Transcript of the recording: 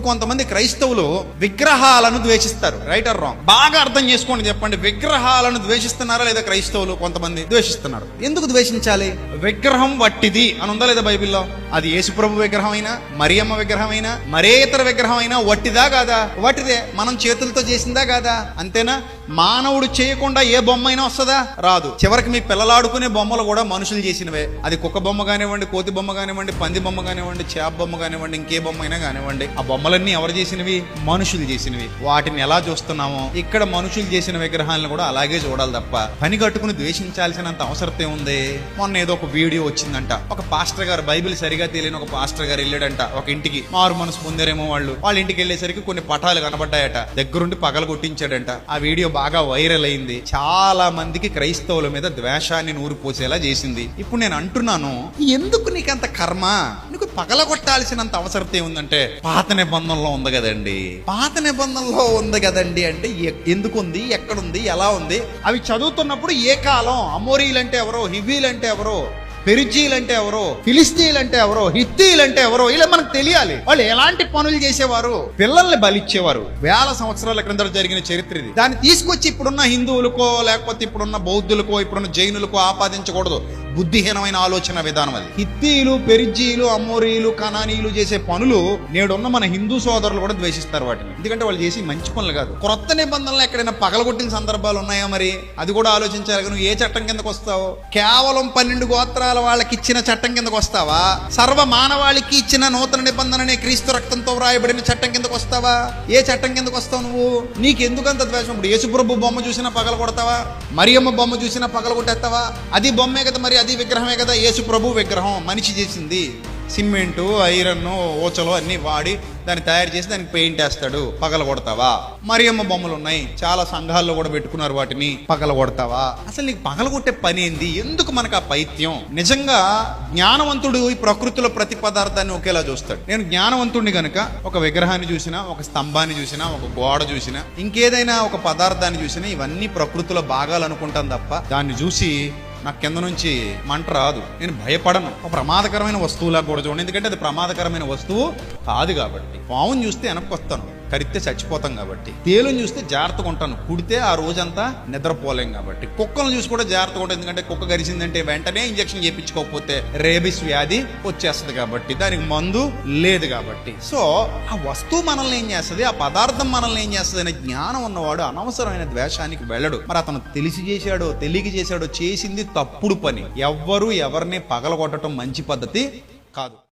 కొంతమంది క్రైస్తవులు విగ్రహాలను ద్వేషిస్తారు. Right are wrong? బాగా అర్థం చేసుకోండి, చెప్పండి. విగ్రహాలను ద్వేషిస్తున్నారా లేదా? క్రైస్తవులు కొంతమంది ద్వేషిస్తున్నారు. ఎందుకు ద్వేషించాలి? విగ్రహం వట్టిది అని ఉందా లేదా బైబిల్లో? అది యేసుప్రభు విగ్రహం అయినా, మరియమ్మ విగ్రహం అయినా, మరే ఇతర విగ్రహం అయినా వట్టిదా కాదా? వట్టిదే. మనం చేతులతో చేసిందా కాదా? అంతేనా? మానవుడు చేయకుండా ఏ బొమ్మ అయినా వస్తుందా? రాదు. చివరికి మీ పిల్లలాడుకునే బొమ్మలు కూడా మనుషులు చేసినవే. అది కుక్క బొమ్మ కానివ్వండి, కోతి బొమ్మ కానివ్వండి, పంది బొమ్మ కానివ్వండి, చేప బొమ్మ కానివ్వండి, ఇంకే బొమ్మ అయినా కానివ్వండి, ఆ బొమ్మలన్నీ ఎవరు చేసినవి? మనుషులు చేసినవి. వాటిని ఎలా చూస్తున్నామో ఇక్కడ మనుషులు చేసిన విగ్రహాలను కూడా అలాగే చూడాలి తప్ప పని కట్టుకుని ద్వేషించాల్సినంత అవసరం ఉంది. మొన్న ఏదో ఒక వీడియో వచ్చిందంట. ఒక పాస్టర్ గారు, బైబిల్ సరిగా తెలియని ఒక పాస్టర్ గారు వెళ్ళాడంట ఒక ఇంటికి. మారు మనసు పొందారేమో వాళ్ళ ఇంటికి వెళ్ళేసరికి కొన్ని పటాలు కనబడ్డాయట. దగ్గరుండి పగల కొట్టించాడంట. ఆ వీడియో బాగా వైరల్ అయింది. చాలా మందికి క్రైస్తవుల మీద ద్వేషాన్ని నూరిపోసేలా చేసింది. ఇప్పుడు నేను అంటున్నాను, ఎందుకు నీకంత కర్మ? నీకు పగల కొట్టాల్సినంత అవసరం ఏముందంటే పాత నిబంధనలో ఉంది కదండి. పాత నిబంధనలో ఉంది కదండి అంటే ఎందుకు ఉంది, ఎక్కడుంది, ఎలా ఉంది? అవి చదువుతున్నప్పుడు ఏ కాలం, అమోరీలంటే ఎవరో, హివీలంటే ఎవరో, పెరిజీలంటే ఎవరో, ఫిలిస్తీన్లంటే ఎవరో, హిత్తీలంటే ఎవరో, ఇలా మనకు తెలియాలి. వాళ్ళు ఎలాంటి పనులు చేసేవారు? పిల్లల్ని బలిచ్చేవారు. వేల సంవత్సరాల క్రిందట జరిగిన చరిత్ర ఇది. దాన్ని తీసుకొచ్చి ఇప్పుడున్న హిందువులకో లేకపోతే ఇప్పుడున్న బౌద్ధులకో ఇప్పుడున్న జైనులకో ఆపాదించకూడదు. బుద్ధిహీనమైన ఆలోచన విధానం అది. హిత్తీలు, పెరిజీలు, అమోరీలు, కనానీలు చేసే పనులు నేడున్న మన హిందూ సోదరులు కూడా ద్వేషిస్తారు వాటిని. ఎందుకంటే వాళ్ళు చేసి మంచి పనులు కాదు. క్రొత్త నిబంధనలు ఎక్కడైనా పగలగొట్టిన సందర్భాలు ఉన్నాయా? మరి అది కూడా ఆలోచించాలి. నువ్వు ఏ చట్టం కిందకు వస్తావు? కేవలం 12 గోత్రాల వాళ్ళకి ఇచ్చిన చట్టం కిందకు వస్తావా? సర్వ మానవాళికి ఇచ్చిన నూతన నిబంధననే క్రీస్తు రక్తంతో వ్రాయబడిన చట్టం కిందకు వస్తావా? ఏ చట్టం కిందకు వస్తావు నువ్వు? నీకెందుకంత ద్వేషం? ఇప్పుడు యేసుప్రభు బొమ్మ చూసినా పగల కొడతావా? మరియమ్మ బొమ్మ చూసినా పగల కొట్టేస్తావా? అది బొమ్మే కదా, మరి అది విగ్రహమే కదా. యేసుప్రభు విగ్రహం మనిషి చేసింది. సిమెంటు, ఐరన్, ఓచలు అన్ని వాడి దాన్ని తయారు చేసి దానికి పెయింట్ వేస్తాడు. పగల కొడతావా? మరియమ్మ బొమ్మలు ఉన్నాయి, చాలా సంఘాల్లో కూడా పెట్టుకున్నారు. వాటిని పగల కొడతావా? అసలు నీకు పగల కొట్టే పని ఏంది? ఎందుకు మనకు ఆ పైత్యం? నిజంగా జ్ఞానవంతుడు ఈ ప్రకృతిలో ప్రతి పదార్థాన్ని ఒకేలా చూస్తాడు. నేను జ్ఞానవంతుడిని గనుక ఒక విగ్రహాన్ని చూసినా, ఒక స్తంభాన్ని చూసినా, ఒక గోడ చూసినా, ఇంకేదైనా ఒక పదార్థాన్ని చూసినా ఇవన్నీ ప్రకృతిలో భాగాలు అనుకుంటాను తప్ప దాన్ని చూసి నాకు కింద నుంచి మంట రాదు. నేను భయపడను. ఒక ప్రమాదకరమైన వస్తువులా కూడా చూడండి, ఎందుకంటే అది ప్రమాదకరమైన వస్తువు కాదు కాబట్టి. పావును చూస్తే వెనక్కి వస్తాను, కరిస్తే చచ్చిపోతాం కాబట్టి. తేలుని చూస్తే జాగ్రత్తగా ఉంటాను, కుడితే ఆ రోజంతా నిద్రపోలేం కాబట్టి. కుక్కలను చూసి కూడా జాగ్రత్తగా ఉంటాను, ఎందుకంటే కుక్క గరిచిందంటే వెంటనే ఇంజక్షన్ చేయించుకోకపోతే రేబిస్ వ్యాధి వచ్చేస్తుంది కాబట్టి, దానికి మందు లేదు కాబట్టి. సో ఆ వస్తువు మనల్ని ఏం చేస్తుంది, ఆ పదార్థం మనల్ని ఏం చేస్తుంది అనే జ్ఞానం ఉన్నవాడు అనవసరమైన ద్వేషానికి వెళ్ళడు. మరి అతను తెలిసి చేశాడో తెలియక చేశాడో, చేసింది తప్పుడు పని. ఎవ్వరూ ఎవరిని పగలగొట్టడం మంచి పద్ధతి కాదు.